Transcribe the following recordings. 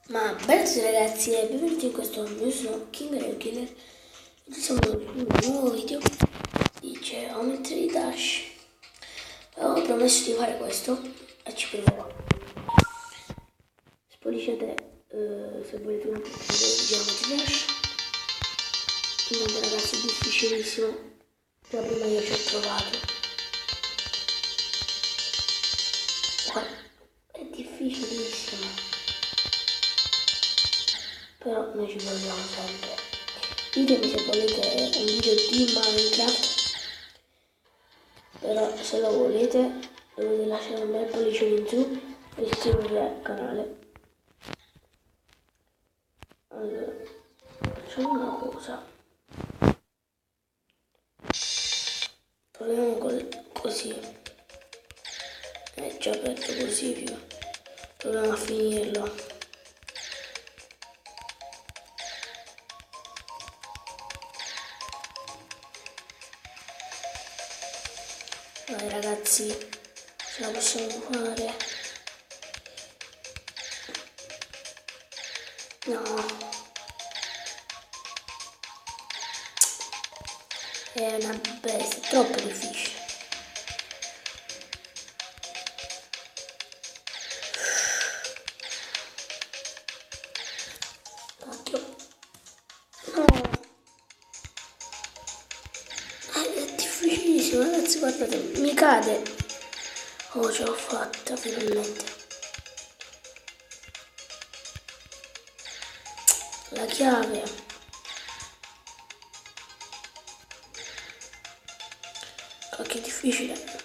Ma benvenuti ragazzi e benvenuti in questo io sono King Real Killer. Oggi siamo in un nuovo video di Geometry Dash. Ho promesso di fare questo e ci proverò. Spolliciate se volete un video di Geometry Dash. Niente ragazzi, è difficilissimo. Già prima io ci ho provato. Guarda, è difficilissimo. Però noi ci proviamo sempre. Ditemi se volete un video di Minecraft, però se lo volete dovete lasciare un bel pollicione in su e iscrivervi al canale. Allora, facciamo una cosa. Proviamo così. È già aperto così più. Proviamo a finirlo. Vai ragazzi, ce la possiamo fare. No, è una bestia, è troppo difficile. Cacchio. No, è difficilissimo ragazzi, guardate, mi cade. Oh, ce l'ho fatta finalmente. La chiave. Cacchio, è difficile.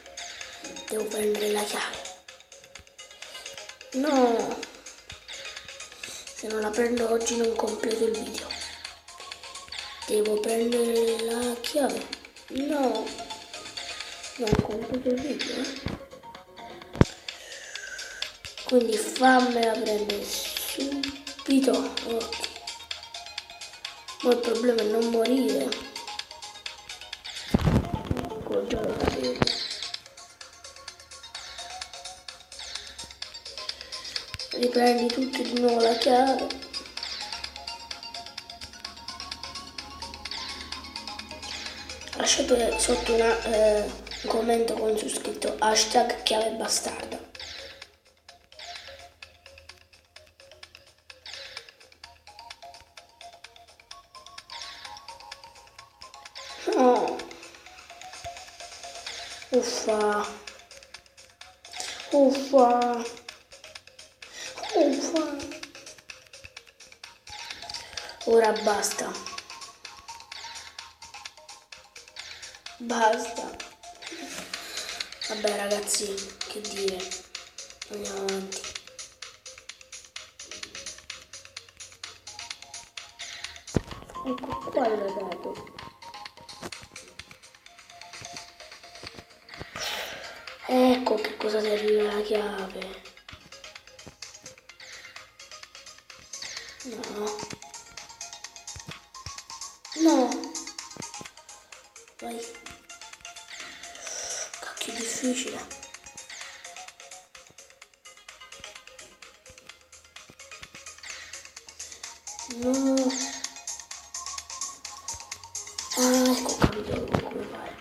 Devo prendere la chiave. No. Se non la prendo oggi non completo il video. Devo prendere la chiave. No. Non completo il video, Quindi fammela prendere subito. Ok. Ma il problema è non morire. Ecco, già lo sapevo. Riprendi tutto di nuovo la chiave. Lasciate sotto un commento con su scritto #chiave bastarda. No. Uffa. Uffa. Uffa. Ora basta. Basta. Vabbè ragazzi, che dire. Andiamo avanti. Ecco qua l'ho dato. Ecco che cosa serviva la chiave. No. No. Vai. Cacchio, è difficile. No. Ah, ecco, ho capito come fare.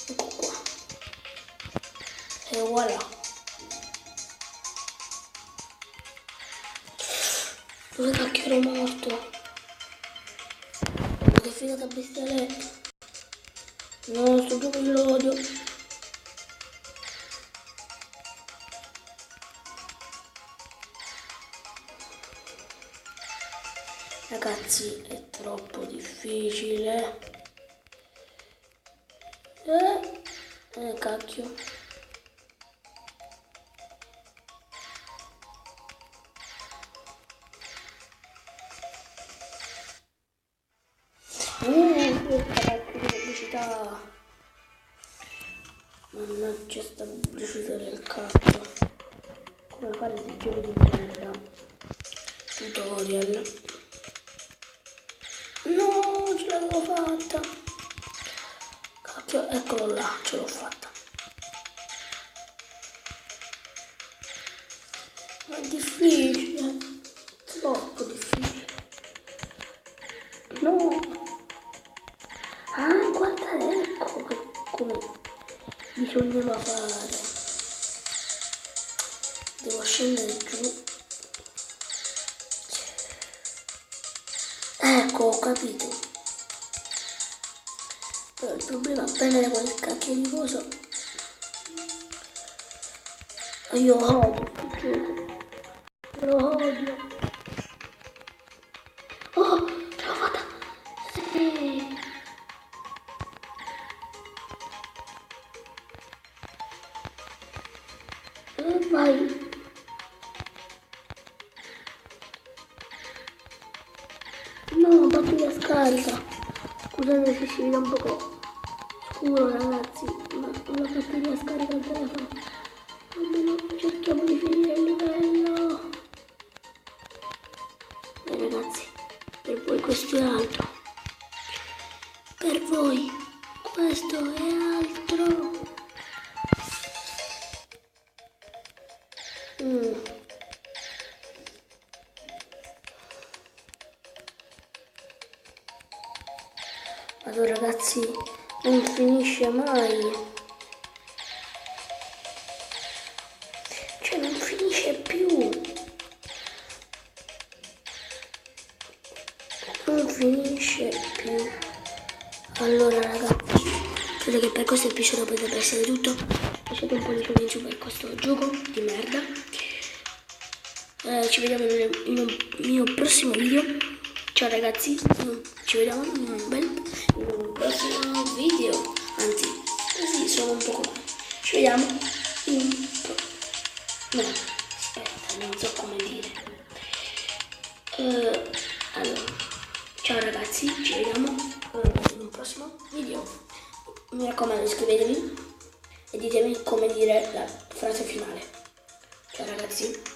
Ecco qua. E voilà. Dove cacchio ero morto? Ma che figata bestialetto. No, sto gioco io lo odio. Ragazzi, è troppo difficile. Cacchio. Cacchio di pubblicità. Mannaggia sta pubblicità del cazzo. Come fare dei giochi di merda. Tutorial. No, ce l'avevo fatta. Cacchio, eccolo là, ce l'ho fatta. difficile, troppo difficile. No. Ah, guarda, ecco come bisognava fare. Devo scendere giù. Ecco, ho capito. Però il problema è prendere quel cacchio di coso. Io odio il gioco. Lo odio. Oh, ce l'ho fatta. Sì. Vai. No, batteria scarica. Scusate se si vede un po' scuro ragazzi, ma la batteria scarica il telefono. Almeno cerchiamo di finire il livello. Ragazzi, per voi questo è altro. Per voi questo è altro. Allora ragazzi, non finisce mai. Cioè non finisce più. Non finisce più. Allora ragazzi, credo che per questo episodio potrebbe essere tutto. Lasciate un pollice in su per questo gioco di merda. Ci vediamo in un mio prossimo video. Ciao ragazzi, ci vediamo in un prossimo video. Anzi, così sono un po' male. Ci vediamo in no, aspetta, non so come dire. Allora, ciao ragazzi, ci vediamo in un prossimo video. Mi raccomando, iscrivetevi e ditemi come dire la frase finale. Ciao ragazzi.